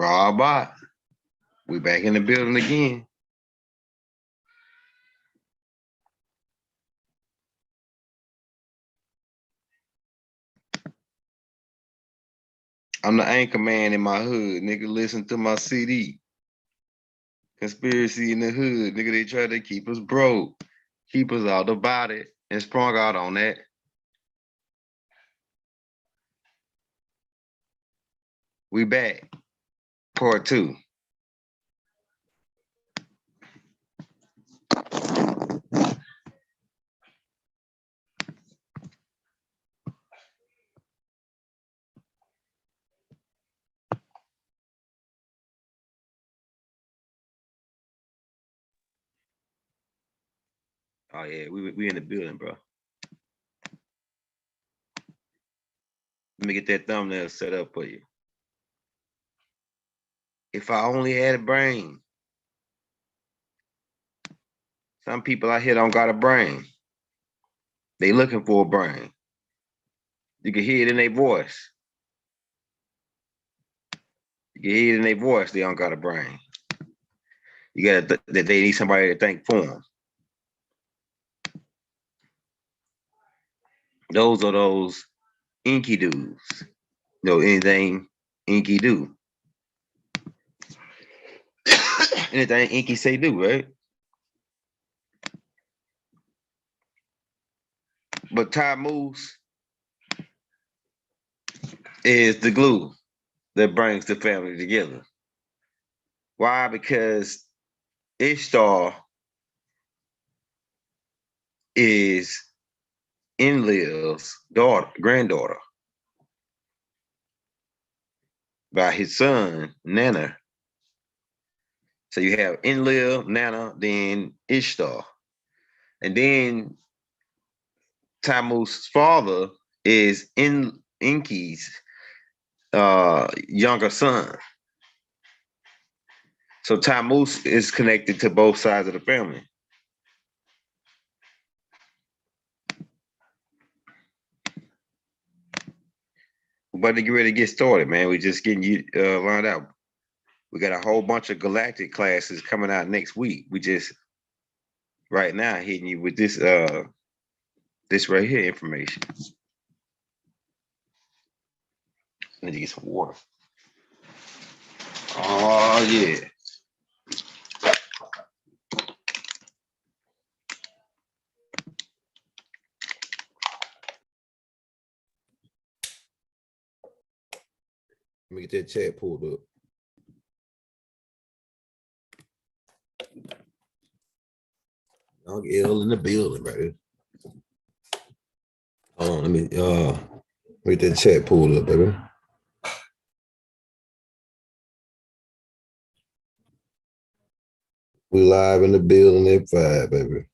Robot, we back in the building again. I'm the anchor man in my hood. Nigga, listen to my CD. Conspiracy in the hood. Nigga, they try to keep us broke. Keep us out about it. And sprung out on that. We back. Part 2. Oh yeah, we in the building, bro. Let me get that thumbnail set up for you. If I only had a brain. Some people out here don't got a brain. They looking for a brain. You can hear it in their voice. You can hear it in their voice. They don't got a brain. You got that they need somebody to think for them. Those are those inky dudes. No, anything inky do. Anything inky say do, right? But Tammuz is the glue that brings the family together. Why? Because Ishtar is Enlil's granddaughter by his son, Nana. So you have Enlil, Nana, then Ishtar. And then Tammuz's father is Enki's younger son. So Tammuz is connected to both sides of the family. We're about to get ready to get started, man. We're just getting you lined out. We got a whole bunch of galactic classes coming out next week. We just right now hitting you with this this right here information. I need to get some water. Oh yeah. Let me get that chat pulled up. I'll get ill in the building, right? Hold on, let me get that chat pulled up, baby. We live in the building at 5, baby.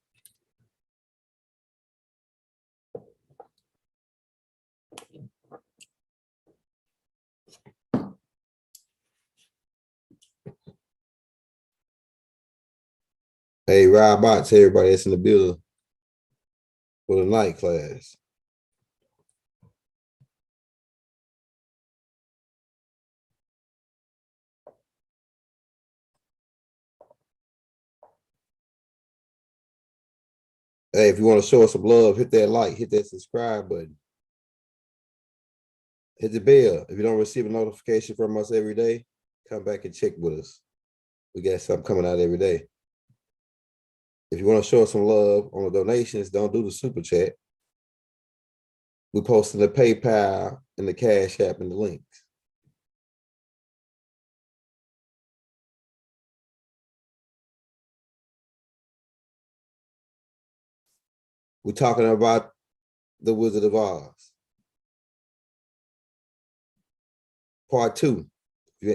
Hey, Rob Botts, everybody that's in the building for the night class. Hey, if you want to show us some love, hit that like, hit that subscribe button. Hit the bell. If you don't receive a notification from us every day, come back and check with us. We got something coming out every day. If you want to show us some love on the donations, don't do the super chat. We're posting the PayPal and the Cash App and the links. We're talking about the Wizard of Oz. Part 2.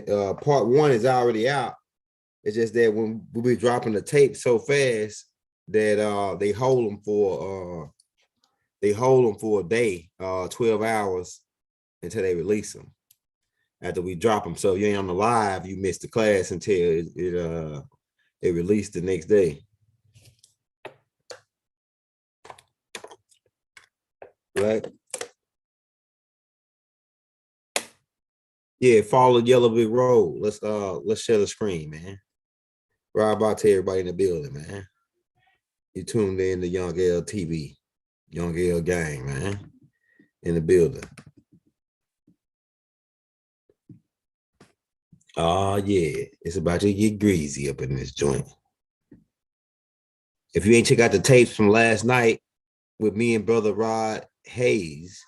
Part 1 is already out. It's just that when we be dropping the tape so fast that they hold them for a day, 12 hours until they release them. After we drop them, so you ain't on the live, you miss the class until it released the next day. Right? Yeah, follow the yellow big road. Let's share the screen, man. Right about to everybody in the building, man. You tuned in to Young L TV, Young L Gang, man, in the building. Oh yeah, it's about to get greasy up in this joint. If you ain't check out the tapes from last night with me and brother Rod Hayes,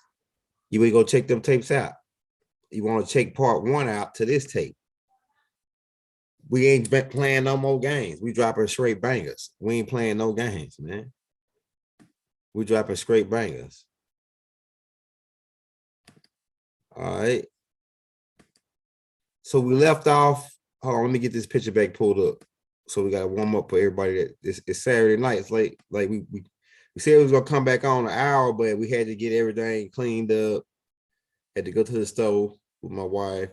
you would go check them tapes out. You want to check part 1 out to this tape. We ain't playing no more games. We dropping straight bangers. We ain't playing no games, man. We dropping straight bangers. All right. So we left off. Hold on, let me get this picture back pulled up. So we got to warm up for everybody. That it's Saturday night. It's late. Like we said we was gonna come back on an hour, but we had to get everything cleaned up. Had to go to the stove with my wife.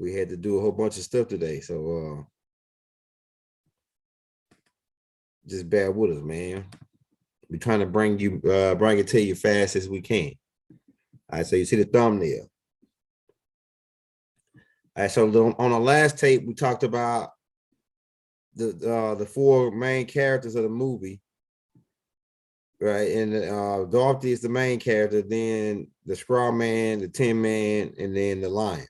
We had to do a whole bunch of stuff today. So just bear with us, man. We're trying to bring it to you fast as we can. All right, so you see the thumbnail. All right, so on the last tape, we talked about the 4 main characters of the movie, right? And Dorothy is the main character, then the Straw Man, the Tin Man, and then the Lion.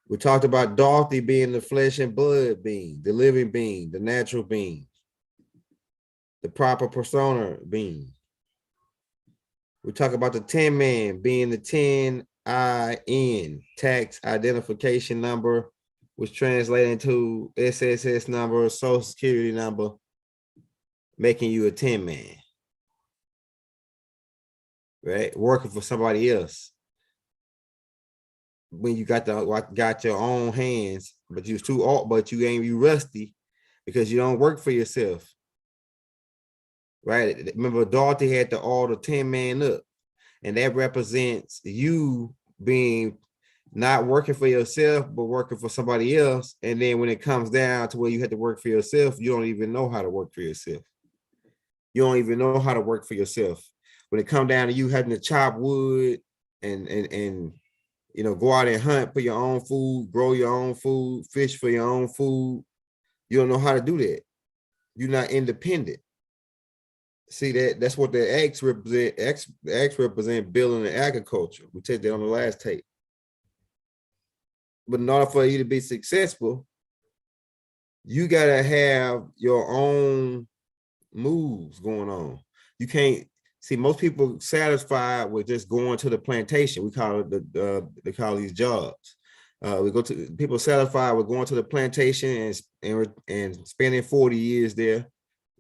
We talked about Dorothy being the flesh and blood being, the living being, the natural being, the proper persona being. We talk about the Tin Man being the 10IN, tax identification number, which translates into SSS number, social security number, making you a tin man, right? Working for somebody else. When you got your own hands, but you rusty because you don't work for yourself, right? Remember, Dorothy had to order 10 man up, and that represents you being not working for yourself, but working for somebody else. And then when it comes down to where you have to work for yourself, you don't even know how to work for yourself. You don't even know how to work for yourself. When it comes down to you having to chop wood and go out and hunt for your own food, grow your own food, fish for your own food, you don't know how to do that. You're not independent. See, that's what the X represent. X represent building and agriculture. We take that on the last tape. But in order for you to be successful, you gotta have your own moves going on. You can't see most people satisfied with just going to the plantation. We call it they call these jobs. We go to people satisfied with going to the plantation and spending 40 years there,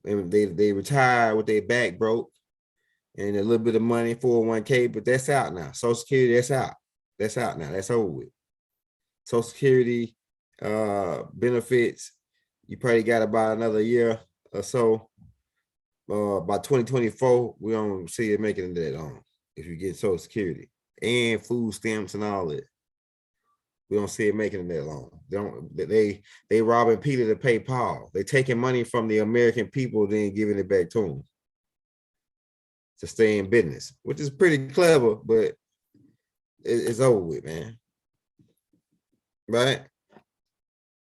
and they retire with their back broke and a little bit of money, 401k, but that's out now. Social Security, that's out. That's out now. That's over with. Social Security benefits, you probably got about another year or so. By 2024, we don't see it making it that long if you get Social Security and food stamps and all that. We don't see it making it that long. They robbing Peter to pay Paul. They taking money from the American people, then giving it back to them to stay in business, which is pretty clever, but it's over with, man. Right?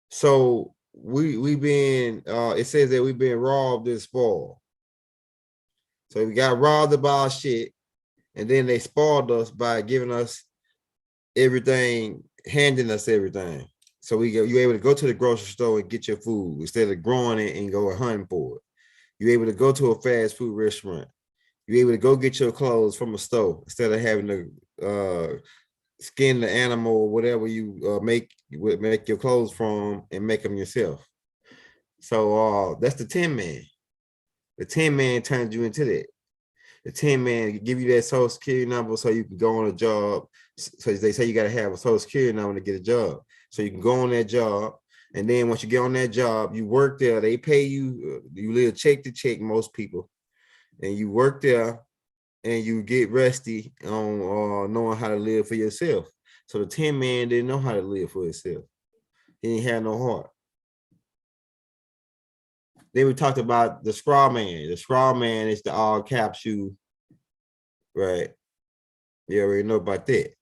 So we've been it says that we've been robbed and spoiled. So we got robbed of our shit, and then they spoiled us by giving us everything, handing us everything. So you're able to go to the grocery store and get your food instead of growing it and go hunting for it. You're able to go to a fast food restaurant. You're able to go get your clothes from a store instead of having to skin the animal or whatever you make your clothes from and make them yourself. So that's the Tin Man. The Tin Man turns you into that. The Tin Man give you that Social Security number so you can go on a job. So they say you got to have a Social Security number to get a job. So you can go on that job. And then once you get on that job, you work there. They pay you. You live check to check, most people. And you work there and you get rusty on knowing how to live for yourself. So the Tin Man didn't know how to live for himself. He didn't have no heart. Then we talked about the Straw Man. The Straw Man is the all caps you, right? You already know about that.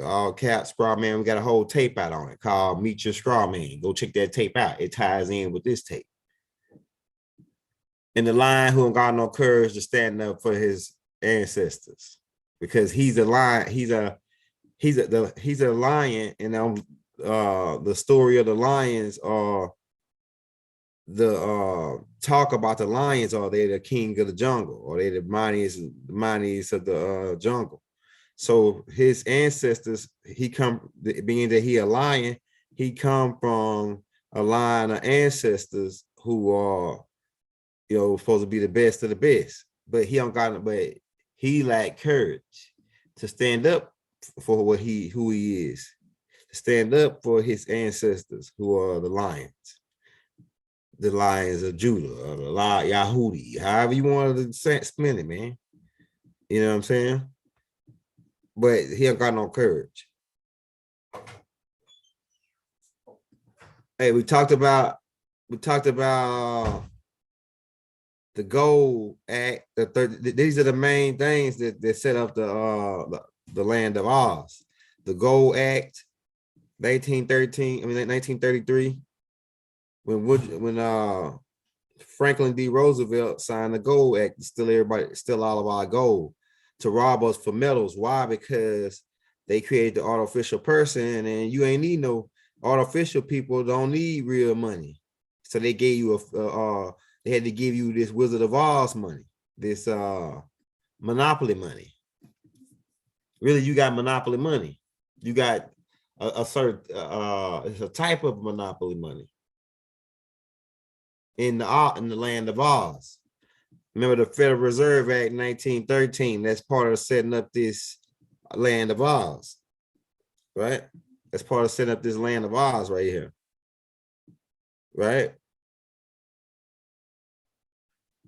all cap straw man. We got a whole tape out on it called Meet Your Straw Man. Go check that tape out. It ties in with this tape. And the lion who ain't got no courage to stand up for his ancestors, because he's a lion. He's a lion, and the story of the lions are the talk about the lions, are they the king of the jungle, or they the mightiest of the jungle. So his ancestors, being that he a lion, he come from a line of ancestors who are, supposed to be the best of the best. But he lacked courage to stand up for who he is, to stand up for his ancestors, who are the lions of Judah, or the Yahudi, however you want to spin it, man. You know what I'm saying? But he ain't got no courage. Hey, we talked about the Gold Act. These are the main things that set up the land of Oz. The Gold Act, 1933, when Franklin D. Roosevelt signed the Gold Act, still all of our gold, to rob us for metals. Why? Because they created the artificial person, and you ain't need no artificial people. Don't need real money, so they gave you they had to give you this Wizard of Oz money, this monopoly money. Really, you got monopoly money. You got a certain it's a type of monopoly money in the land of Oz. Remember the Federal Reserve Act 1913, that's part of setting up this land of Oz, right? That's part of setting up this land of Oz right here, right?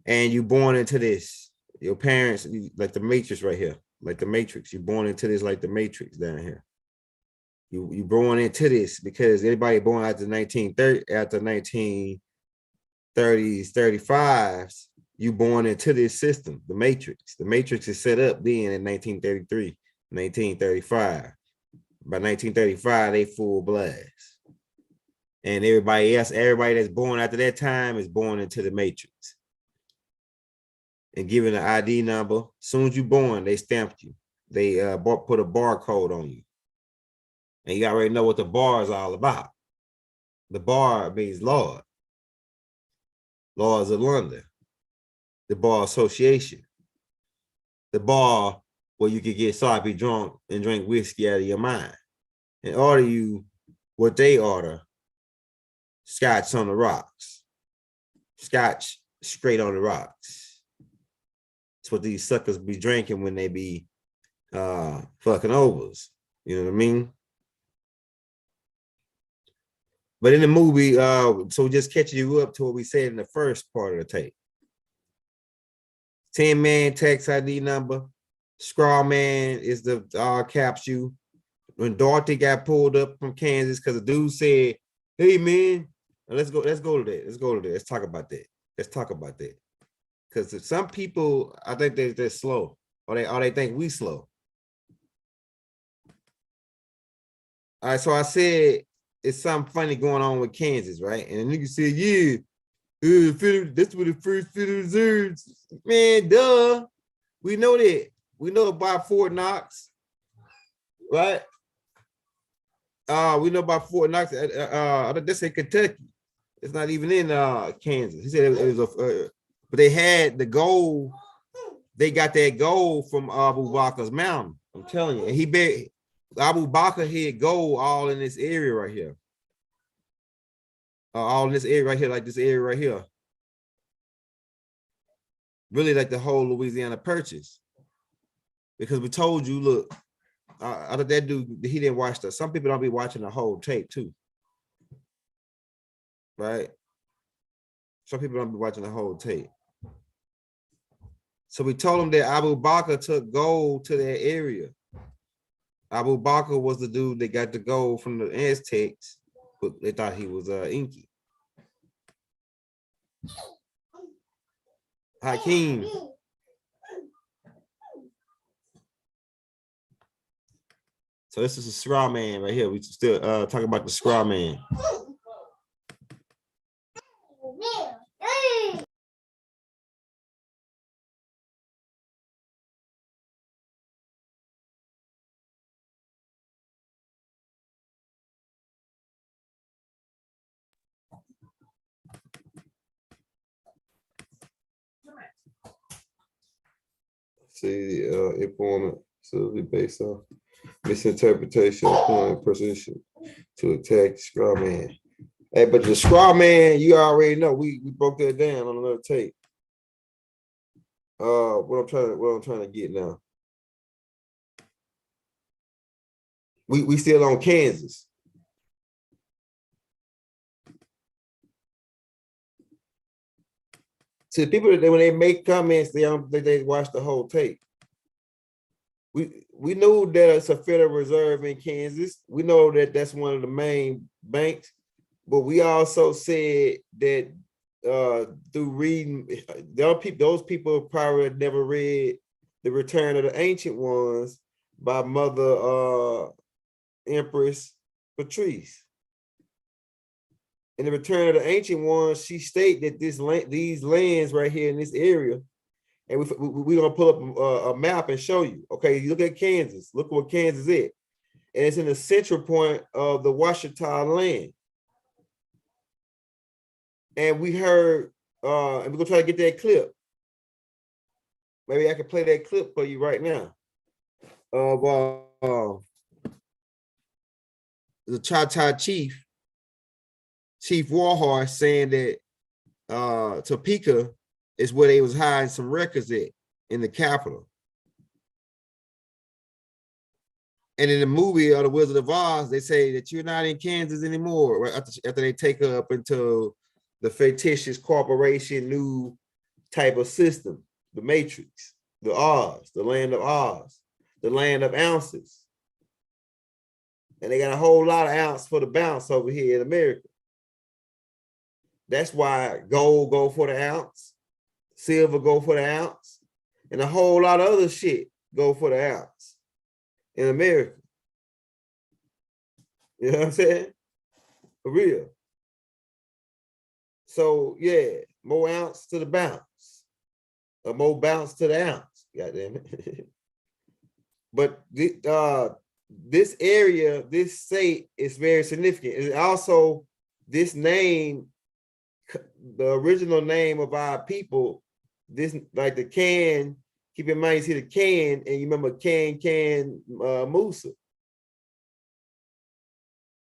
And you born into this. Your parents, like the Matrix right here, like the Matrix. You're born into this like the Matrix down here. You born into this because anybody born after 1930s, 35s, you born into this system, the Matrix. The Matrix is set up then in 1933, 1935. By 1935, they full blast. And everybody that's born after that time is born into the Matrix. And given an ID number, as soon as you're born, they stamped you. They put a barcode on you. And you already know what the bar is all about. The bar means Lord. Lords of London. The Bar Association. The bar where you could get sloppy drunk and drink whiskey out of your mind. And order you what they order. Scotch on the rocks. Scotch straight on the rocks. That's what these suckers be drinking when they be fucking overs. You know what I mean? But in the movie, so just catching you up to what we said in the first part of the tape. 10-man tax ID number. Scraw man is the caps you. When Dorothy got pulled up from Kansas because the dude said, "Hey man, let's go to that. Let's talk about that. Because some people, I think they're slow, or they think we slow. All right, so I said it's something funny going on with Kansas, right? And the nigga said, "Yeah, that's what the first Federal Reserve." Man, duh. We know that. We know about Fort Knox, right? We know about Fort Knox. That's in Kentucky. It's not even in Kansas. He said it was but they had the gold. They got that gold from Abu Bakr's mountain. I'm telling you. And Abu Bakr had gold all in this area right here. All in this area right here, like this area right here. Really like the whole Louisiana Purchase. Because we told you, look, that dude, he didn't watch some people don't be watching the whole tape too. Right? Some people don't be watching the whole tape. So we told him that Abu Bakr took gold to that area. Abu Bakr was the dude that got the gold from the Aztecs, but they thought he was Inky. Hakeem. So this is a straw man right here. We still talking about the straw man. See, informant, so based on misinterpretation, applying position to attack the straw man. Hey, but the straw man, you already know. We broke that down on another tape. What I'm trying to get now. We still on Kansas. To people that when they make comments, they watch the whole tape. We know that it's a Federal Reserve in Kansas. We know that that's one of the main banks, but we also said that through reading, those people probably never read The Return of the Ancient Ones by Mother Empress Patrice. In The Return of the Ancient Ones, she stated that these lands right here in this area, and we're gonna pull up a map and show you. Okay, you look at Kansas. Look where Kansas is, and it's in the central point of the Washita land. And we heard, and we're gonna try to get that clip. Maybe I can play that clip for you right now of the Choctaw chief Warhorse, saying that Topeka is where they was hiding some records at in the capital. And in the movie of The Wizard of Oz, they say that you're not in Kansas anymore, right? After they take her up into the fictitious corporation new type of system, the Matrix, the Oz, the land of Oz, the land of ounces. And they got a whole lot of ounce for the bounce over here in America. That's why gold go for the ounce, silver go for the ounce, and a whole lot of other shit go for the ounce in America. You know what I'm saying? For real. So yeah, more ounce to the bounce, or more bounce to the ounce. Goddamn it. But this area, this state is very significant. And also, this name, the original name of our people, this like the can. Keep in mind, you see the can, and you remember Can Musa,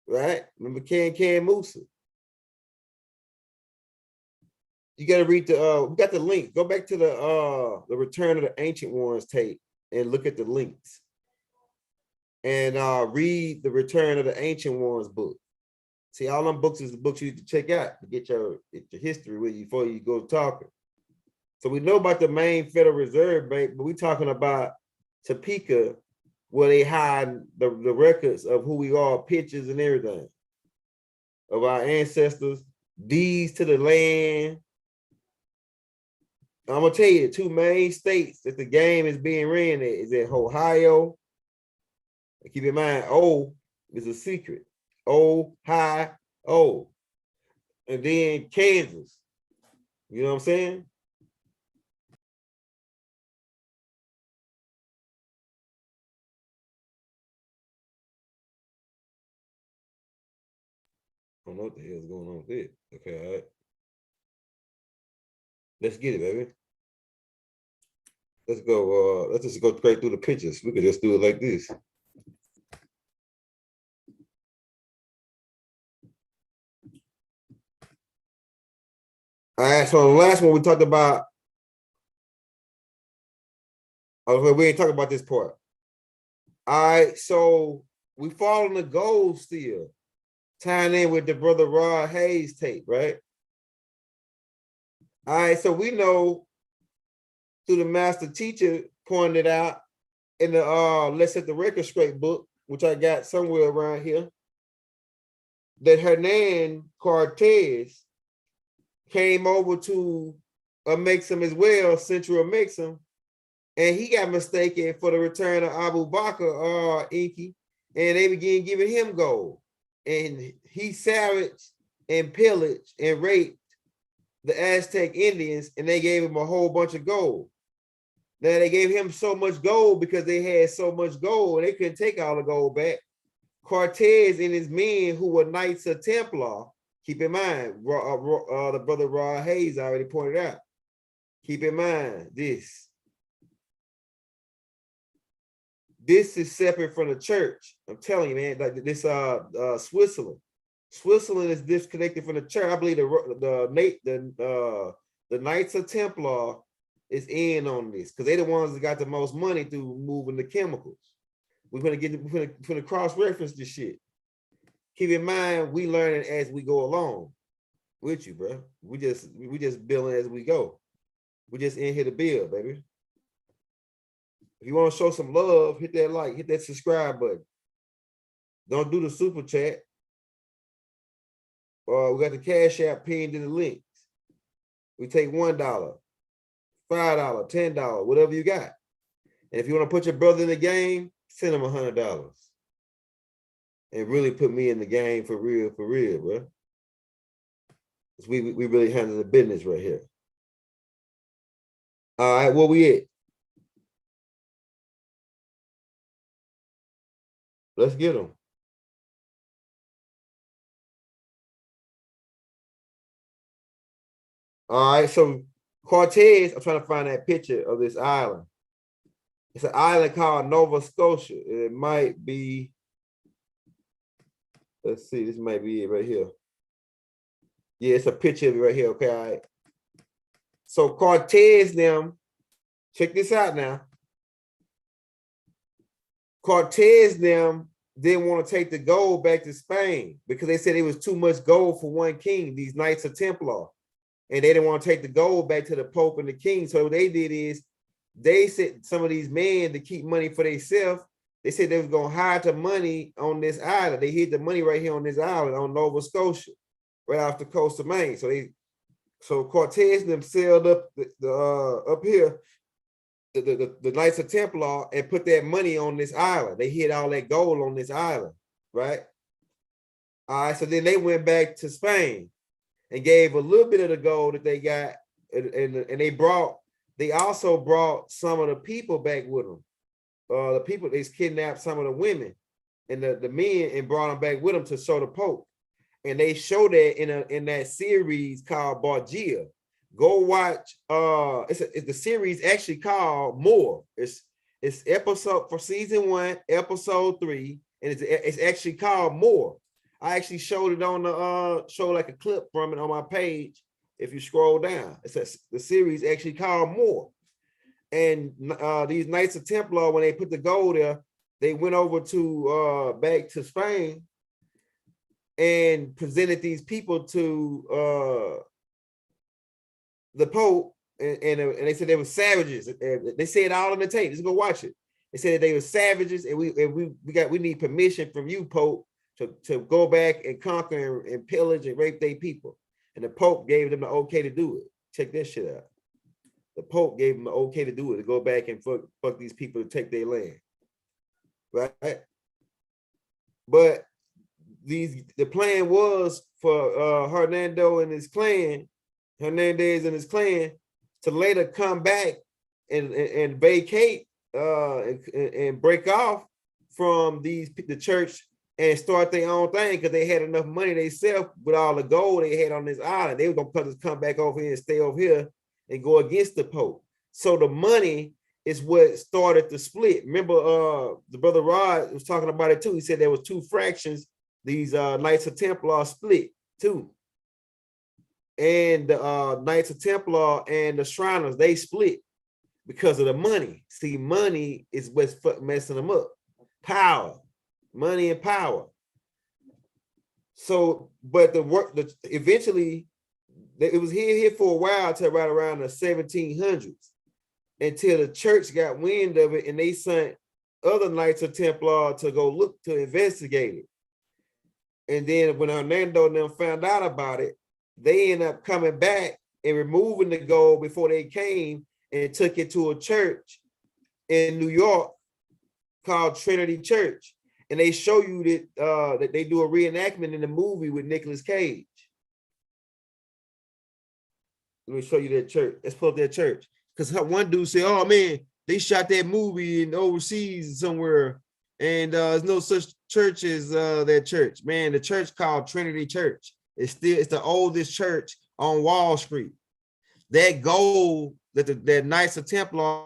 right? Remember Can Musa. You got to read the. We got the link. Go back to the Return of the Ancient Ones tape and look at the links, and read the Return of the Ancient Ones book. See, all them books is the books you need to check out to get your history with you before you go talking. So we know about the main Federal Reserve Bank, but we're talking about Topeka, where they hide the records of who we are, pictures and everything of our ancestors, deeds to the land. I'm gonna tell you, the two main states that the game is being ran at is at Ohio. Keep in mind, O is a secret. Ohio, and then Kansas. You know what I'm saying? I don't know what the hell is going on with it. Okay, all right. Let's get it, baby. Let's go. Let's just go straight through the pictures. We could just do it like this. All right, so the last one we talked about. Oh, we ain't talking about this part. All right, so we following the goal still, tying in with the brother Rod Hayes tape, right? All right, so we know through the master teacher pointed out in the Let's Set the Record Straight book, which I got somewhere around here, that Hernan Cortez came over to Mexim as well, Central Mexim, and he got mistaken for the return of Abu Bakr, Inky, and they began giving him gold. And he savaged and pillaged and raped the Aztec Indians, and they gave him a whole bunch of gold. Now they gave him so much gold because they had so much gold, and they couldn't take all the gold back. Cortez and his men, who were Knights of Templar, keep in mind, the brother Rod Hayes already pointed out. Keep in mind this. This is separate from the church. I'm telling you, man, like this Switzerland. Switzerland is disconnected from the church. I believe the Knights of Templar is in on this because they're the ones that got the most money through moving the chemicals. We're gonna cross-reference this shit. Keep in mind, we learning as we go along with you, bro. We just building as we go. We just in here to build, baby. If you want to show some love, hit that like, hit that subscribe button. Don't do the super chat. We got the Cash App pinned in the links. We take $1, $5, $10, whatever you got. And if you want to put your brother in the game, send him $100. And really put me in the game for real, bro. We really handle the business right here. All right, where we at? Let's get them. All right, so Cortez, I'm trying to find that picture of this island. It's an island called Nova Scotia. It might be, let's see, this might be it right here. Yeah, it's a picture of it right here, okay, all right. So Cortez them, check this out now. Cortez them didn't want to take the gold back to Spain because they said it was too much gold for one king, these Knights of Templar. And they didn't want to take the gold back to the Pope and the king. So what they did is they said some of these men to keep money for themselves. They said they was going to hide the money on this island. They hid the money right here on this island on Nova Scotia, right off the coast of Maine. So Cortez them sailed up up here, the Knights of Templar, and put that money on this island. They hid all that gold on this island, right? All right, so then they went back to Spain and gave a little bit of the gold that they got, and they also brought some of the people back with them. The people, they kidnapped some of the women and the men and brought them back with them to show the Pope. And they show that in that series called Borgia. Go watch. It's the series actually called More. It's episode for season 1, episode 3, and it's actually called More. I actually showed it on the show like a clip from it on my page. If you scroll down, the series actually called More. And these Knights of Templar, when they put the gold there, they went over to back to Spain and presented these people to the Pope, and they said they were savages. They said all on the tape. Just go watch it. They said that they were savages, and we need permission from you, Pope, to go back and conquer and pillage and rape their people. And the Pope gave them the okay to do it. Check this shit out. The Pope gave them the okay to do it, to go back and fuck these people to take their land. Right? But the plan was for Hernandez and his clan to later come back and vacate and break off from the church and start their own thing because they had enough money themselves with all the gold they had on this island. They were gonna come back over here and stay over here and go against the Pope. So the money is what started the split. Remember, the brother Rod was talking about it too. He said there was 2 fractions. These Knights of Templar split too. And the Knights of Templar and the Shriners, they split because of the money. See, money is what's messing them up. Power, money and power. So, but eventually, it was here for a while till right around the 1700s, until the church got wind of it and they sent other Knights of Templar to go look to investigate it. And then when Hernando and them found out about it, they ended up coming back and removing the gold before they came and took it to a church in New York called Trinity Church. and they show you that they do a reenactment in the movie with Nicolas Cage. Let me show you that church. Let's pull up that church. Because one dude said, oh man, they shot that movie in overseas somewhere, and there's no such church as that church. Man, the church called Trinity Church. It's the oldest church on Wall Street. That gold that Knights of Templar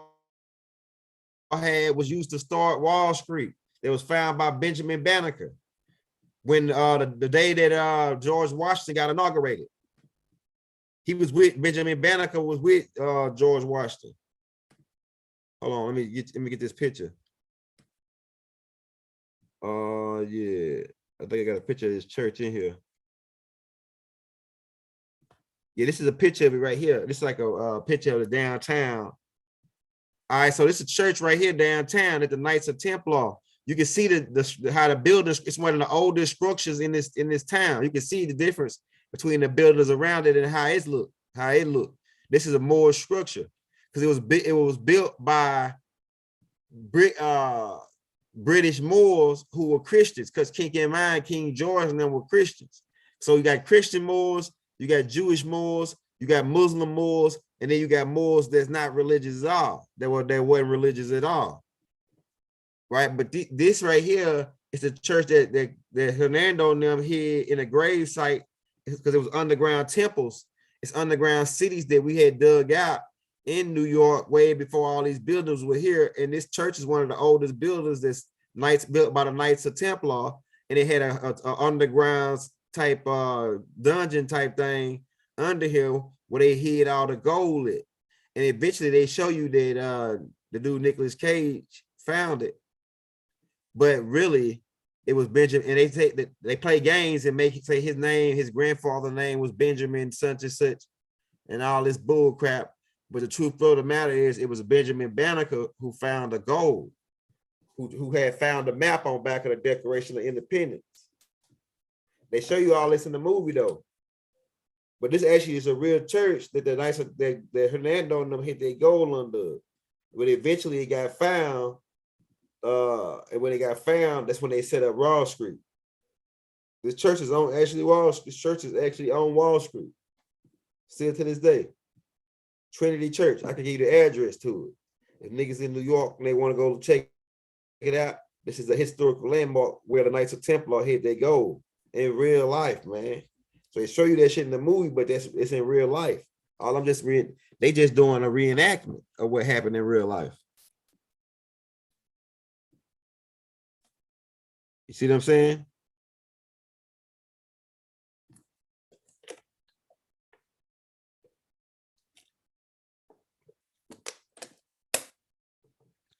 had was used to start Wall Street. It was found by Benjamin Banneker when the day that George Washington got inaugurated. He was with Benjamin Banneker was with George Washington. Hold on, let me get this picture. Yeah, I think I got a picture of this church in here. Yeah, this is a picture of it right here. This is like a picture of the downtown. All right, so this is a church right here downtown at the Knights of Templar. You can see how the buildings. It's one of the oldest structures in this town. You can see the difference between the buildings around it and how it looked. This is a Moorish structure because it was built by British Moors who were Christians, because keep in mind, King George and them were Christians. So you got Christian Moors, you got Jewish Moors, you got Muslim Moors, and then you got Moors that's not religious at all. That weren't religious at all. Right? But this right here is the church that Hernando and them hid in a grave site, because it was underground temples. It's underground cities that we had dug out in New York way before all these buildings were here. And this church is one of the oldest buildings that's built by the Knights of Templar. And it had a underground type dungeon type thing under here where they hid all the gold at. And eventually they show you that the dude Nicolas Cage found it. But really, it was Benjamin, and they play games and say his name, his grandfather's name was Benjamin such and such, and all this bull crap. But the truth of the matter is, it was Benjamin Banneker who found the gold, who had found the map on back of the Declaration of Independence. They show you all this in the movie though. But this actually is a real church that that Hernando and them hit their gold under. But eventually it got found. And when it got found, that's when they set up Wall Street. This church is on Wall Street. This church is actually on Wall Street. Still to this day. Trinity Church. I can give you the address to it. If niggas in New York and they want to go check it out, this is a historical landmark where the Knights of Templar hid their gold in real life, man. So they show you that shit in the movie, but it's in real life. All I'm just they just doing a reenactment of what happened in real life. You see what I'm saying?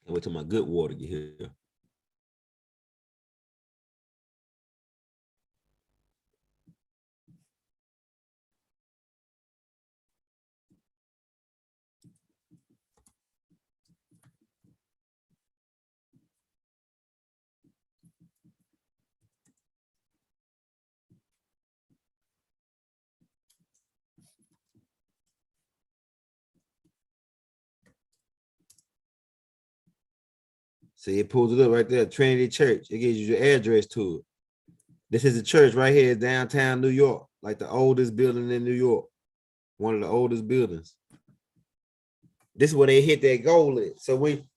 I wait till my good water get here. See, it pulls it up right there, Trinity Church. It gives you the address to it. This is the church right here, downtown New York, like the oldest building in New York. One of the oldest buildings. This is where they hit that goal at. So we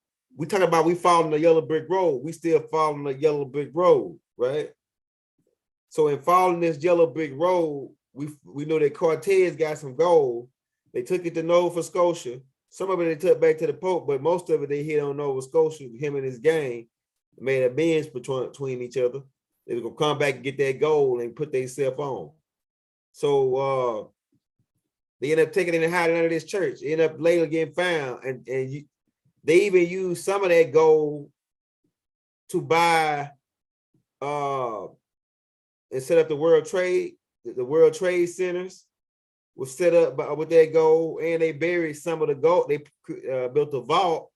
talk about we following the yellow brick road. We still following the yellow brick road, right? So in following this yellow brick road, we know that Cortez got some gold. They took it to Nova Scotia. Some of it they took back to the Pope, but most of it they hit on Nova Scotia. Him and his gang made a binge between each other. They were gonna come back and get that gold and put themselves on. So they end up taking it and hiding under this church. They end up later getting found, and they even used some of that gold to buy and set up the World Trade Centers was set up with that gold, and they buried some of the gold. They built a vault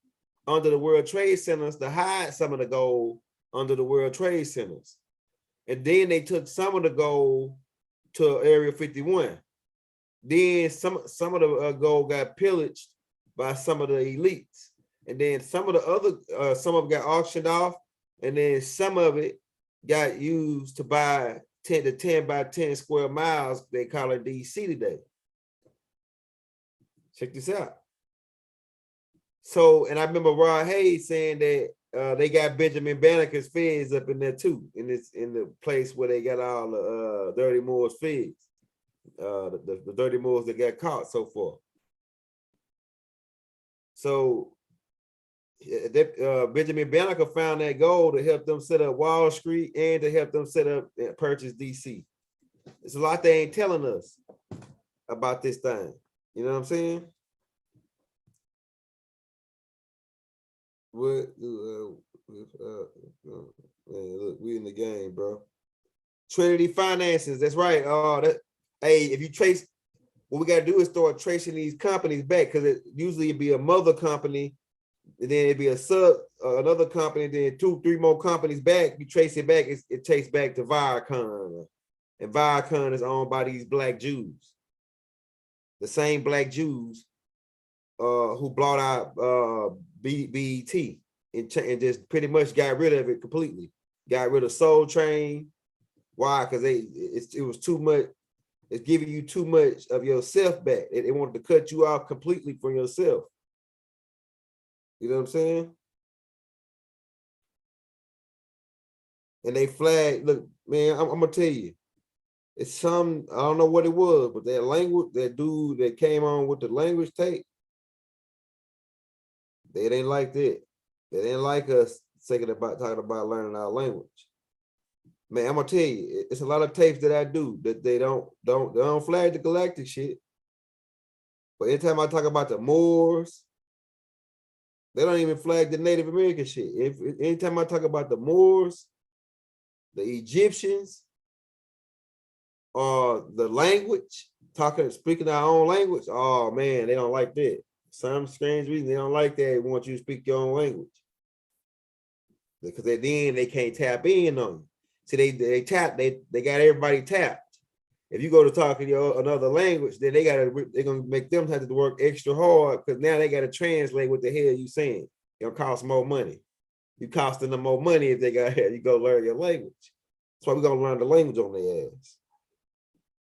under the World Trade Centers to hide some of the gold under the World Trade Centers. And then they took some of the gold to Area 51. Then some of the gold got pillaged by some of the elites. And then some of the other, some of it got auctioned off, and then some of it got used to buy 10 to 10 by 10 square miles. They call it DC today. Check this out. So, and I remember Rod Hayes saying that they got Benjamin Banneker's feds up in there too, in the place where they got all the Dirty Moors feds, the Dirty Moors that got caught so far. So Benjamin Banneker found that gold to help them set up Wall Street and to help them set up and purchase DC. There's a lot they ain't telling us about this thing. You know what I'm saying? What? Man, look, we in the game, bro. Trinity Finances. That's right. Hey, if you trace, what we got to do is start tracing these companies back, because it usually it'd be a mother company, and then it'd be a sub, another company, then 2-3 more companies back. You trace it back, it takes back to Viacom, and Viacom is owned by these black Jews, the same black Jews who bought out BET and just pretty much got rid of it completely. Got rid of Soul Train. Why? Because it was too much. It's giving you too much of yourself back. They wanted to cut you off completely from yourself. You know what I'm saying? And they flagged. Look, man, I'm gonna tell you, it's some, I don't know what it was, but that language, that dude that came on with the language tape, they didn't like that. They didn't like us talking about learning our language. Man, I'm gonna tell you, it's a lot of tapes that I do that they don't flag the galactic shit. But anytime I talk about the Moors, they don't even flag the Native American shit. Anytime I talk about the Moors, the Egyptians, or the language, speaking our own language, oh man, they don't like that. Some strange reason they don't like that. They want you to speak your own language, because then they can't tap in on you. See, they got everybody tapped. If you go to talk in another language, then they're gonna make them have to work extra hard, because now they gotta translate what the hell you saying. It'll cost more money. You costing them more money if you go learn your language. That's why we're gonna learn the language on their ass.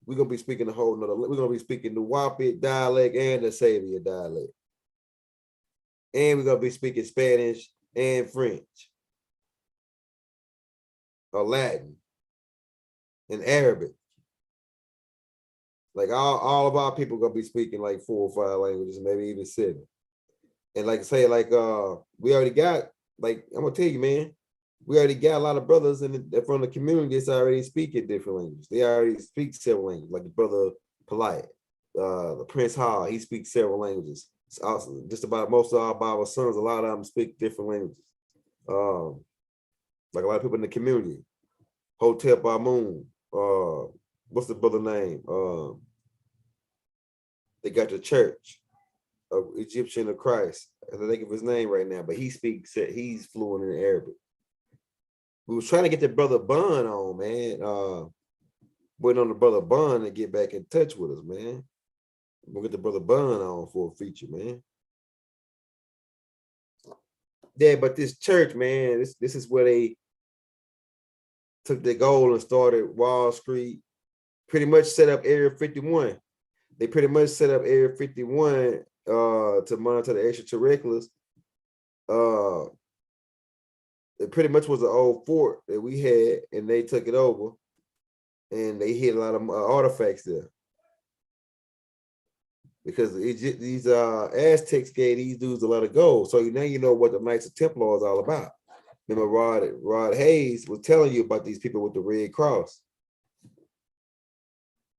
We're gonna be speaking we're gonna be speaking the Wapit dialect and the Savior dialect. And we're gonna be speaking Spanish and French, or Latin, and Arabic. Like all of our people gonna be speaking like 4 or 5 languages, maybe even 7. And like I say, like we already got, like, I'm gonna tell you, man, we already got a lot of brothers from the community that's already speaking different languages. They already speak several languages, like the brother Polite, the Prince Hall, he speaks several languages. It's awesome. Just about most of our Bible sons, a lot of them speak different languages. Like a lot of people in the community. Hotel Bamoon, what's the brother name? They got the Church of Egyptian of Christ. I don't think of his name right now, but he's fluent in Arabic. We was trying to get the brother Bun on, man. Waiting on the brother Bun to get back in touch with us, man. We'll get the brother Bun on for a feature, man. Yeah, but this church, man, this is where they took their goal and started Wall Street. Pretty much set up Area 51. They pretty much set up Area 51 to monitor the extraterrestrials. It pretty much was an old fort that we had, and they took it over, and they hid a lot of artifacts there. Because these Aztecs gave these dudes a lot of gold. So now you know what the Knights of Templar is all about. Remember Rod Hayes was telling you about these people with the Red Cross.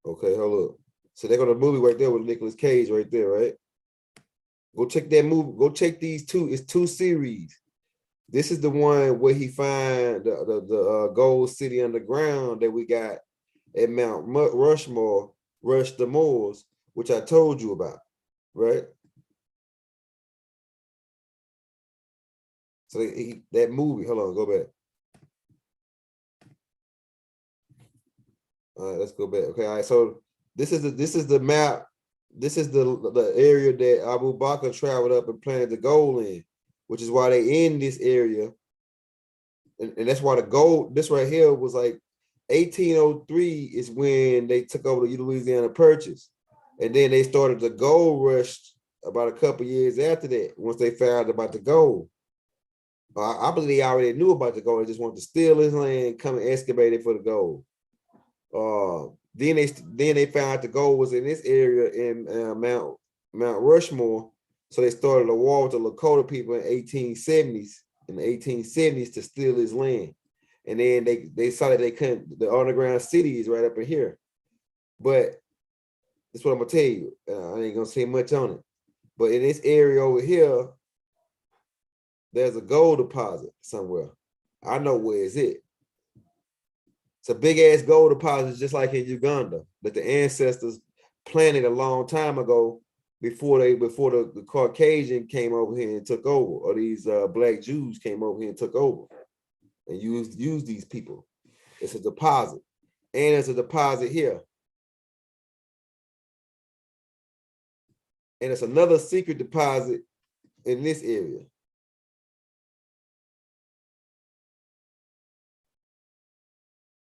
Okay, hold up. So they got a movie right there with Nicolas Cage right there, right? Go check that movie. Go check these two. It's 2 series. This is the one where he find the gold city underground that we got at Mount Rushmore, Rush the Moors, which I told you about, right? So that movie, hold on, go back. All right, let's go back. Okay, all right. So this is the map. This is the area that Abu Bakr traveled up and planted the gold in, which is why they in this area. and that's why the gold, this right here was like 1803 is when they took over the Louisiana Purchase. And then they started the gold rush about a couple years after that, once they found out about the gold. I believe they already knew about the gold. They just wanted to steal his land, come and excavate it for the gold. Then they found out the gold was in this area in Mount Rushmore. So they started a war with the Lakota people in 1870s to steal his land. And then they saw that they couldn't, the underground city is right up in here. But that's what I'm gonna tell you. I ain't gonna say much on it. But in this area over here, there's a gold deposit somewhere. I know where it's at. It's a big ass gold deposit, just like in Uganda, that the ancestors planted a long time ago before the Caucasian came over here and took over, or these black Jews came over here and took over and used these people. It's a deposit, and it's a deposit here, and it's another secret deposit in this area.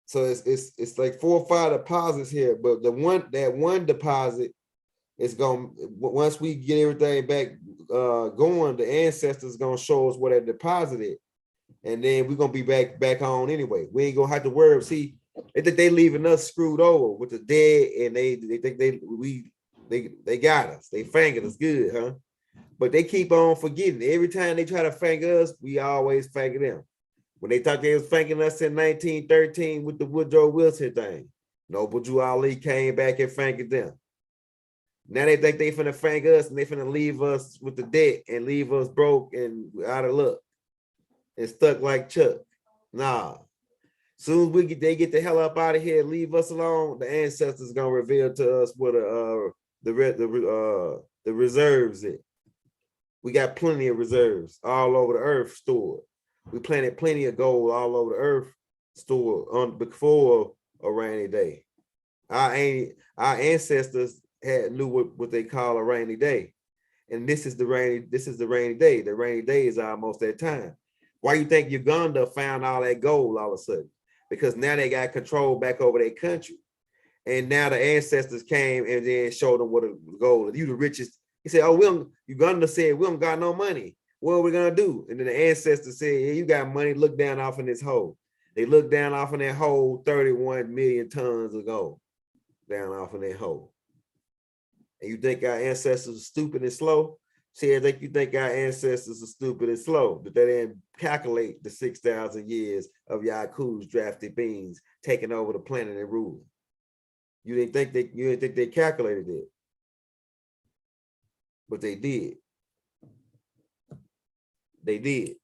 So it's like 4 or 5 deposits here, but that one deposit is going, once we get everything back going, the ancestors gonna show us where that deposit is, and then we're gonna be back on anyway. We ain't gonna have to worry. See, they think they leaving us screwed over with the dead, and they think they got us. They fingered us good, huh? But they keep on forgetting. Every time they try to finger us, we always finger them. When they thought they was fanging us in 1913 with the Woodrow Wilson thing, Noble Drew Ali came back and fanged them. Now they think they finna fang us, and they finna leave us with the debt and leave us broke and out of luck and stuck like Chuck. Nah. Soon as they get the hell up out of here and leave us alone, the ancestors gonna reveal to us what the reserves is. We got plenty of reserves all over the earth stored. We planted plenty of gold all over the earth stored on before a rainy day. Our ancestors knew what they call a rainy day. And this is the rainy day. The rainy day is almost that time. Why you think Uganda found all that gold all of a sudden? Because now they got control back over their country. And now the ancestors came and then showed them what a gold. You the richest. He said, oh, Uganda said, we don't got no money. What are we gonna do? And then the ancestors said, yeah, you got money, look down off in this hole. They looked down off in that hole, 31 million tons of gold down off in that hole. And you think our ancestors are stupid and slow? See, I think you think our ancestors are stupid and slow, but they didn't calculate the 6,000 years of Yaku's drafted beings taking over the planet and ruling. You didn't think they calculated it, but they did. They did.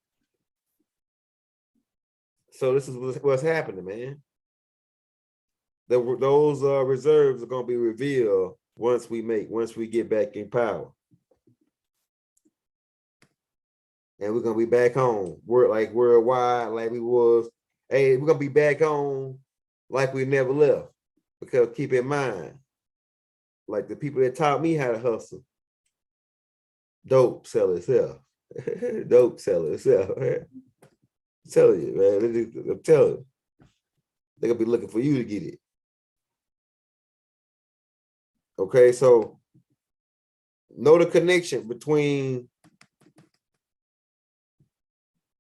So this is what's happening, man. Those reserves are going to be revealed once we get back in power. And we're going to be back home. We're like worldwide, like we was. Hey, we're going to be back home like we never left. Because keep in mind, like the people that taught me how to hustle, dope sell itself. Dope sell itself. I'm telling you, man. I'm telling you. They're going to be looking for you to get it. Okay, so know the connection between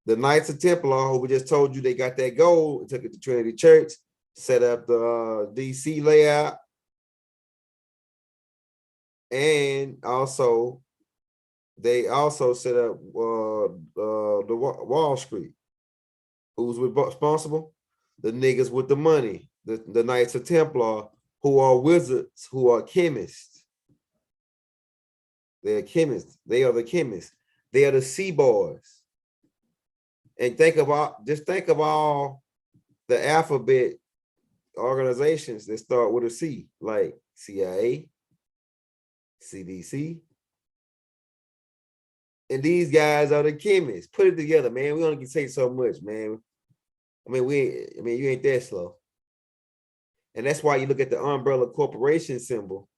the Knights of Templar, who we just told you they got that gold, and took it to Trinity Church, set up the DC layout, and also they also set up the Wall Street. Who's responsible? The niggas with the money, the Knights of Templar, who are wizards, who are chemists. They're chemists. They are the chemists. They are the sea boys. And think of all the alphabet organizations that start with a C, like CIA, CDC. And these guys are the chemists. Put it together, man. We only can say so much, man. You ain't that slow. And that's why you look at the umbrella corporation symbol.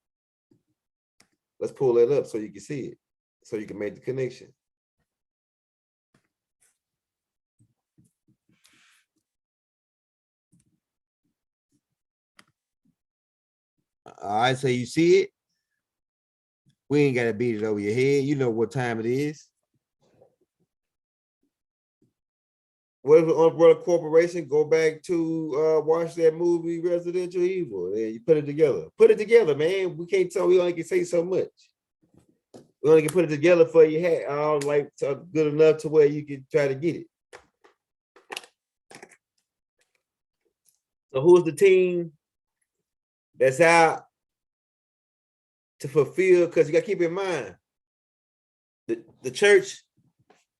Let's pull it up so you can see it, so you can make the connection. All right, so you see it. We ain't gotta beat it over your head. You know what time it is. What if the Umbrella Corporation go back to watch that movie Residential Evil? And you put it together. Put it together, man. We can't tell. We only can say so much. We only can put it together for your hat. Like good enough to where you can try to get it. So who's the team that's out to fulfill? Because you got to keep in mind, the church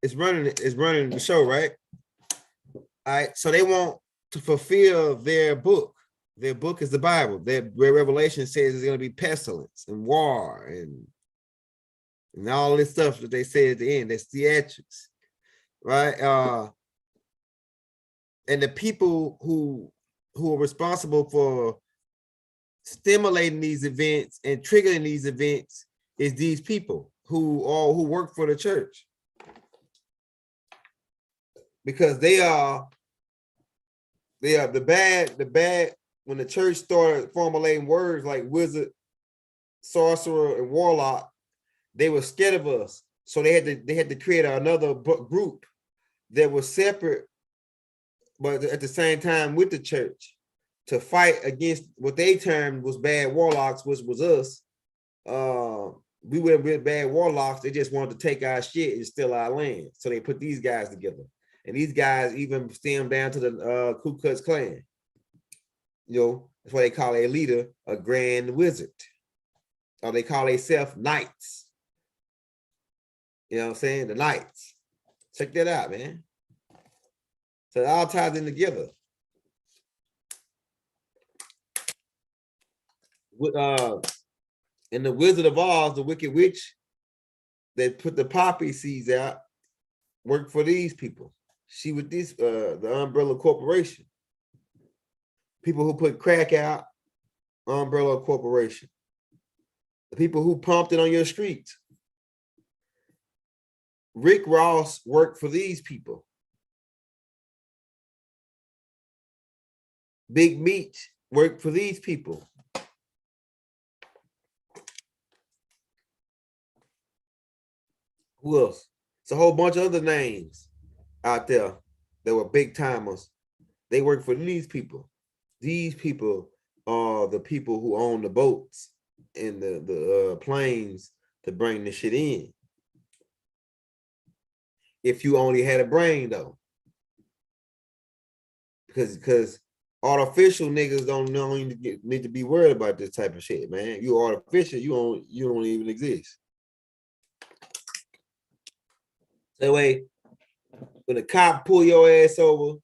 is running the show, right? All right, so they want to fulfill their book. Their book is the Bible. Where Revelation says there's going to be pestilence and war and all this stuff that they say at the end. That's theatrics, right? And the people who are responsible for stimulating these events and triggering these events is these people who work for the church, because they are the bad. When the church started formulating words like wizard, sorcerer, and warlock, they were scared of us, so they had to create another group that was separate, but at the same time with the church, to fight against what they termed was bad warlocks, which was us. We weren't really bad warlocks. They just wanted to take our shit and steal our land. So they put these guys together. And these guys even stem down to the Ku Klux Klan. You know, that's why they call their leader a grand wizard. Or they call themselves knights. You know what I'm saying? The knights. Check that out, man. So it all ties in together. And the Wizard of Oz, the Wicked Witch that put the poppy seeds out, worked for these people. She with this the Umbrella Corporation. People who put crack out, Umbrella Corporation. The people who pumped it on your streets. Rick Ross worked for these people. Big Meat worked for these people. Who else? It's a whole bunch of other names out there that were big timers. They work for these people. These people are the people who own the boats and the planes to bring the shit in. If you only had a brain, though, because artificial niggas don't need to be worried about this type of shit, man. You artificial, you don't even exist. That way, when a cop pull your ass over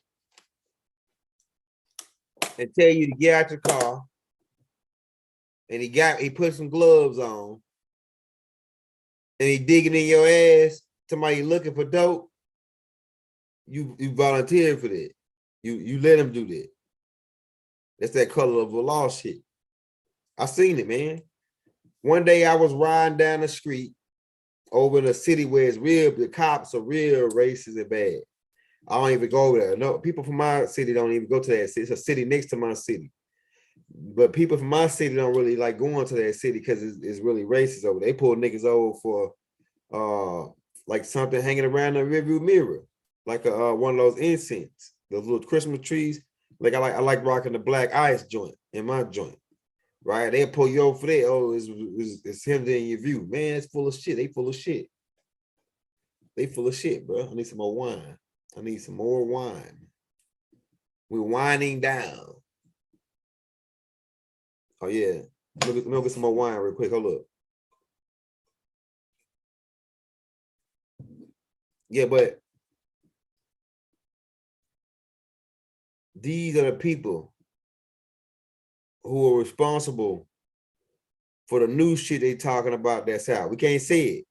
and tell you to get out your car, and he put some gloves on, and he digging in your ass, somebody looking for dope, you volunteer for that. You let him do that. That's that color of the law shit. I seen it, man. One day I was riding down the street over in a city where the cops are real racist and bad. I don't even go there. No, people from my city don't even go to that city. It's a city next to my city. But people from my city don't really like going to that city because it's really racist over there. They pull niggas over for like something hanging around the rearview mirror, like one of those incense, those little Christmas trees. Like I like rocking the black ice joint in my joint, right? They pull you over for that. Oh, it's him in your view, man. It's full of shit. They full of shit. They full of shit, bro. I need some more wine. I need some more wine. We're winding down. Oh yeah, let me get some more wine real quick. Hold up. Yeah, but these are the people who are responsible for the new shit they talking about that's out. We can't say it.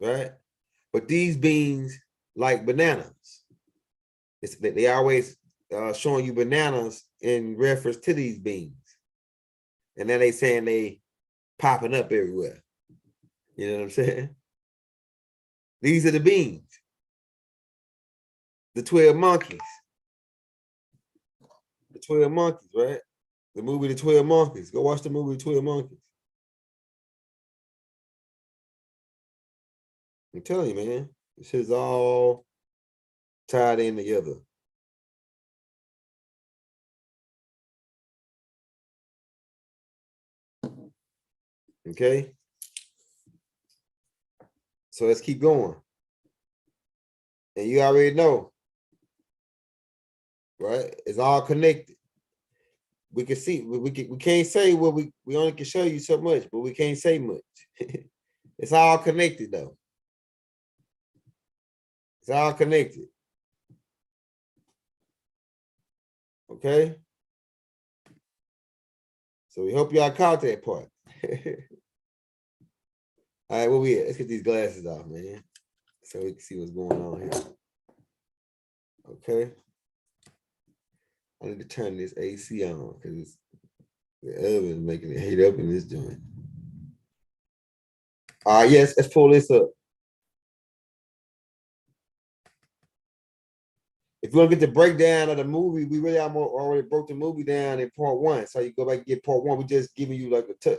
Right? But these beans like bananas. They always showing you bananas in reference to these beans. And then they saying they popping up everywhere. You know what I'm saying? These are the beans. The 12 monkeys. The 12 Monkeys, right? The movie The 12 Monkeys. Go watch the movie 12 Monkeys. I'm telling you, man, this is all tied in together. Okay. So let's keep going. And you already know, right? It's all connected. We can see, we can't say what we only can show you so much, but we can't say much. It's all connected though. It's all connected. Okay. So we hope y'all caught that part. All right, where we at? Let's get these glasses off, man, so we can see what's going on here. Okay. I need to turn this AC on because the oven is making it heat up in this joint. All right, yes, let's pull this up. If you want to get the breakdown of the movie, we really already broke the movie down in part 1. So you go back and get part 1. We're just giving you like a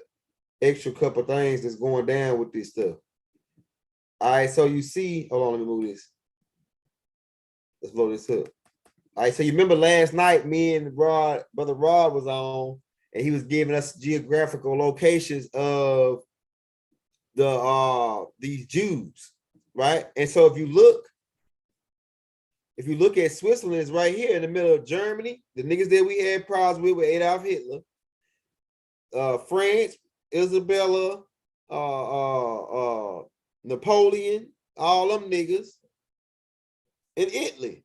extra couple things that's going down with this stuff. All right, so you see, hold on, let me move this. Let's blow this up. All right, so you remember last night, me and Brother Rod was on, and he was giving us geographical locations of these Jews, right? And so if you look at Switzerland, it's right here in the middle of Germany. The niggas that we had problems with Adolf Hitler. France, Isabella, Napoleon, all them niggas, and Italy.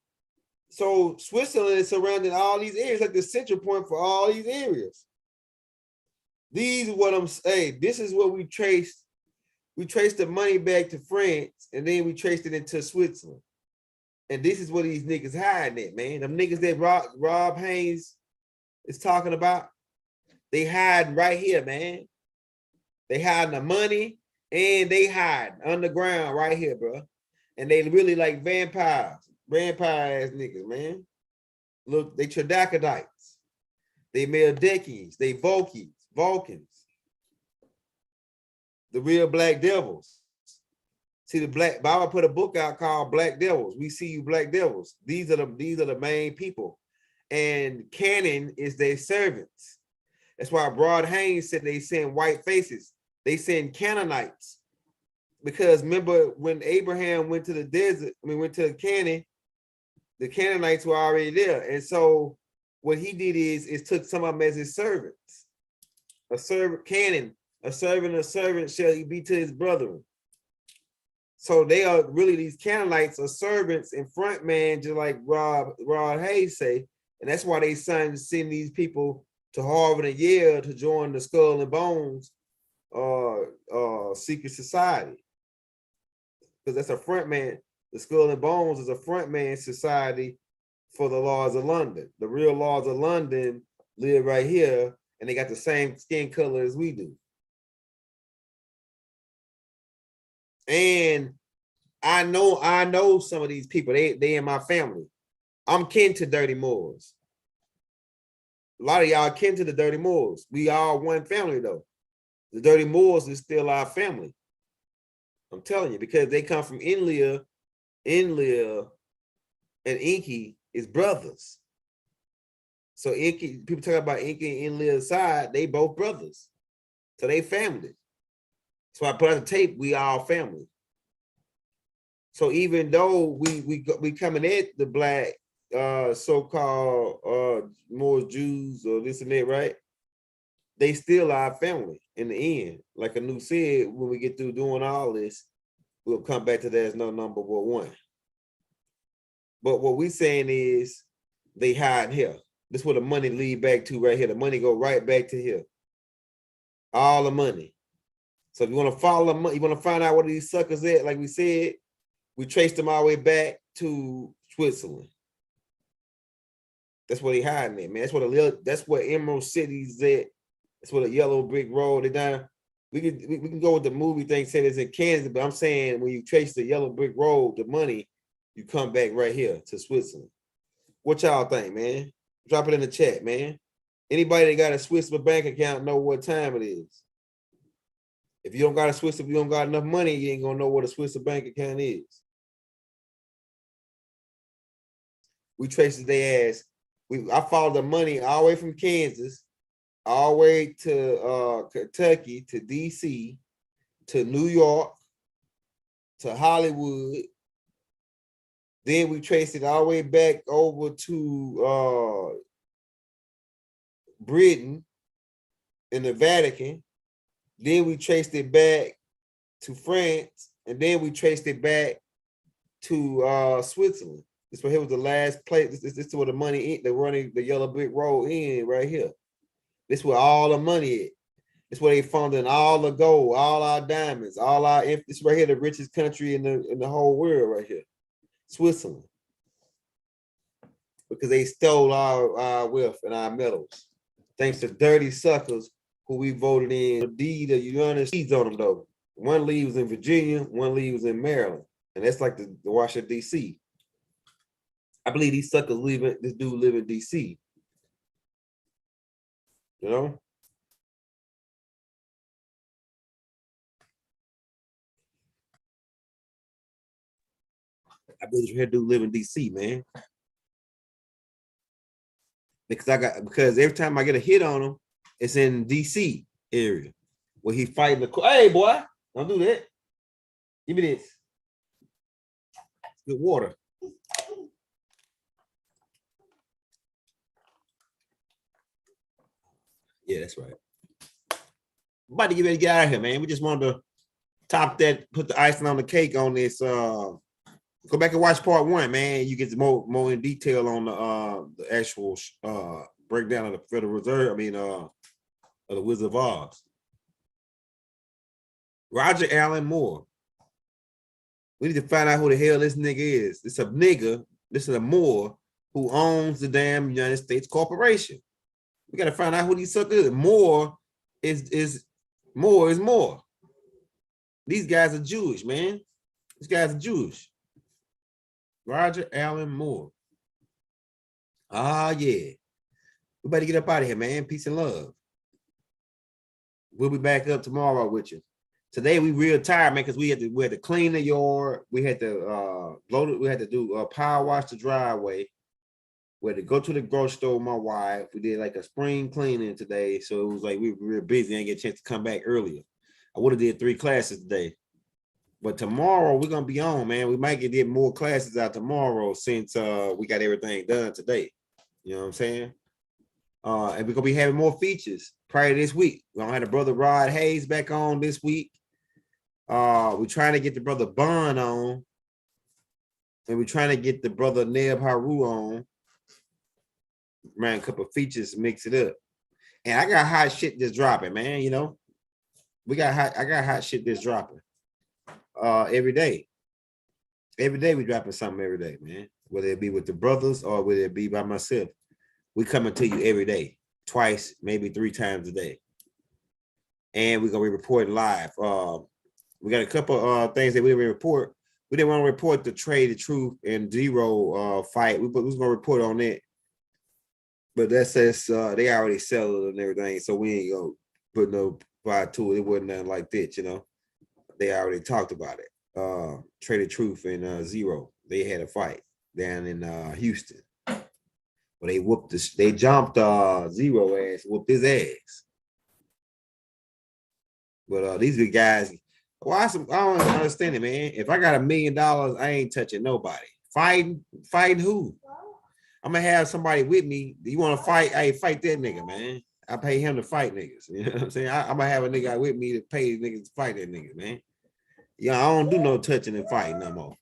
So Switzerland is surrounding all these areas, like the central point for all these areas. These are what I'm saying. This is what we traced. We traced the money back to France, and then we traced it into Switzerland. And this is what these niggas hiding at, man. Them niggas that Rob Haynes is talking about, they hiding right here, man. They hiding the money, and they hide underground right here, bro. And they really like vampire ass niggas, man. Look, they Tradakidites, they Meldekians, they Vulcans, the real Black Devils. See, the Black Bible put a book out called Black Devils. We see you, Black Devils. These are the main people, and Canaan is their servants. That's why Broad Haynes said they send white faces. They send Canaanites, because remember when Abraham went to the desert, went to Canaan, the Canaanites were already there. And so what he did is took some of them as his servants. A servant, Canaan, a servant shall he be to his brethren. So they are really, these Canaanites are servants and front man, just like Rod Hayes say. And that's why they send these people to Harvard and Yale to join the Skull and Bones secret society. Because that's a front man. The Skull and Bones is a front man society for the Lords of London. The real Lords of London live right here, and they got the same skin color as we do. And I know some of these people. They in my family. I'm kin to Dirty Moors. A lot of y'all kin to the Dirty Moors. We all one family though. The Dirty Moors is still our family. I'm telling you, because they come from Inlia and Inky is brothers. So Inky, people talk about Inky and Inlia's side, they both brothers. So they family. So I put on the tape, we all family. So even though we coming at the Black so-called more Jews or this and that, right? They still our family in the end. Like Anu said, when we get through doing all this, we'll come back to that as no number but one. But what we saying is they hide here. This is where the money lead back to right here. The money go right back to here. All the money. So if you want to follow the money, you want to find out what these suckers at, like we said, we traced them all the way back to Switzerland. That's where they hiding at, man. That's where Emerald City's at. That's where the yellow brick road. They down. We can go with the movie thing, saying it's in Kansas, but I'm saying when you trace the yellow brick road, the money, you come back right here to Switzerland. What y'all think, man? Drop it in the chat, man. Anybody that got a Swiss bank account know what time it is. If you don't got a Swiss, if you don't got enough money, you ain't gonna know what a Swiss bank account is. We traced their ass. I followed the money all the way from Kansas, all the way to Kentucky, to DC, to New York, to Hollywood. Then we traced it all the way back over to Britain and the Vatican. Then we traced it back to France, and then we traced it back to Switzerland. This right here was the last place. This is where the money, the running the yellow brick road in right here. This is where all the money is. This is where they funding all the gold, all our diamonds, all our. This right here, the richest country in the whole world right here, Switzerland, because they stole our wealth and our metals, thanks to dirty suckers who we voted in. The deed of United States on them though. One leaves in Virginia, one leaves in Maryland, and that's like the Washington D.C. I believe these suckers leaving. This dude live in D.C. You know. I believe this dude live in D.C. man. Because every time I get a hit on him, it's in D.C. area where he fighting the. Hey boy, don't do that. Give me this. Good water. Yeah, that's right. I'm about to get ready to get out of here, man. We just wanted to top that, put the icing on the cake on this. Go back and watch part 1, man. You get more in detail on the actual breakdown of the Federal Reserve. I mean, of the Wizard of Oz. Roger Allen Moore. We need to find out who the hell this nigga is. It's a nigga. This is a Moore who owns the damn United States Corporation. We got to find out who these suckers is. Moore is Moore. These guys are Jewish, man. These guys are Jewish. Roger Allen Moore. Ah, yeah. We better get up out of here, man. Peace and love. We'll be back up tomorrow with you. Today we real tired, man, because we had to clean the yard. We had to load it. We had to do power wash the driveway. We had to go to the grocery store with my wife. We did like a spring cleaning today, so it was like we were real busy. I didn't get a chance to come back earlier. I would have did 3 classes today, but tomorrow we're gonna be on, man. We might get more classes out tomorrow since we got everything done today. You know what I'm saying? And we're gonna be having more features prior to this week. We're gonna have the brother Rod Hayes back on this week. We're trying to get the brother Bond on, and we're trying to get the brother Neb Haru on. Man, a couple of features, mix it up. And I got hot shit that's dropping, man. You know, I got hot shit that's dropping. Every day. Every day we dropping something every day, man. Whether it be with the brothers or whether it be by myself. We coming to you every day, twice, maybe 3 times a day. And we're gonna be reporting live. We got a couple things that we didn't report. We didn't want to report the Trinity Truth and Zero fight. We was gonna report on that. But that says they already sell it and everything, so we ain't gonna put no fight to it. It wasn't nothing like that, you know. They already talked about it. Trinity Truth and Zero, they had a fight down in Houston. Well, they jumped Zero ass, whooped his ass. But these big guys, I don't understand it, man. If I got $1 million, I ain't touching nobody. Fighting who? I'm gonna have somebody with me. You want to fight? Hey, fight that nigga, man. I pay him to fight niggas. You know what I'm saying? I'm gonna have a nigga with me to pay niggas to fight that nigga, man. Yeah, I don't do no touching and fighting no more.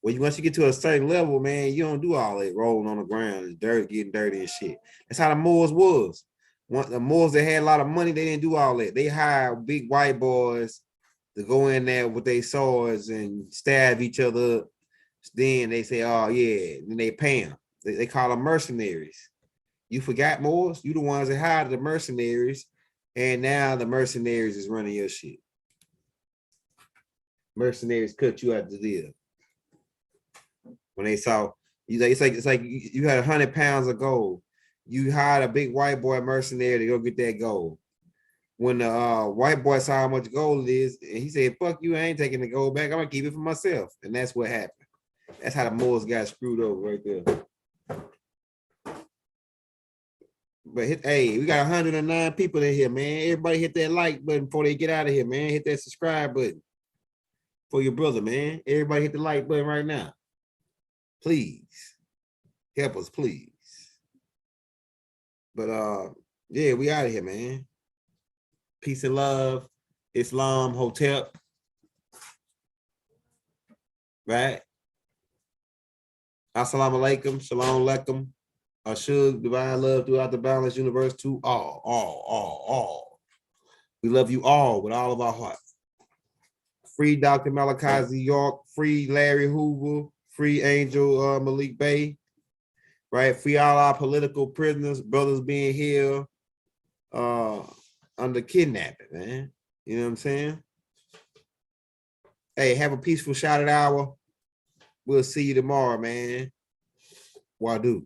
Once you get to a certain level, man, you don't do all that rolling on the ground and getting dirty and shit. That's how the Moors was. The Moors that had a lot of money, they didn't do all that. They hired big white boys to go in there with their swords and stab each other up. Then they say, oh yeah, then they pay them. They call them mercenaries. You forgot, Moors? You the ones that hired the mercenaries, and now the mercenaries is running your shit. Mercenaries cut you out the deal. When they saw It's like you had 100 pounds of gold. You hired a big white boy mercenary to go get that gold. When the white boy saw how much gold it is, and he said, "Fuck you, I ain't taking the gold back. I'm gonna keep it for myself." And that's what happened. That's how the Moors got screwed over right there. But hey, we got 109 people in here, man. Everybody hit that like button before they get out of here, man. Hit that subscribe button for your brother, man. Everybody hit the like button right now. Please help us, please. But yeah, we out of here, man. Peace and love. Islam Hotel. Right? Assalamu alaikum. Shalom alaikum. Ashug, divine love throughout the boundless universe to all. We love you all with all of our heart. Free Dr. Malachi Z. York. Free Larry Hoover. Free Angel Malik Bey. Right? Free all our political prisoners, brothers being here under kidnapping, man. You know what I'm saying? Hey, have a peaceful shouted hour. We'll see you tomorrow, man. Wadu.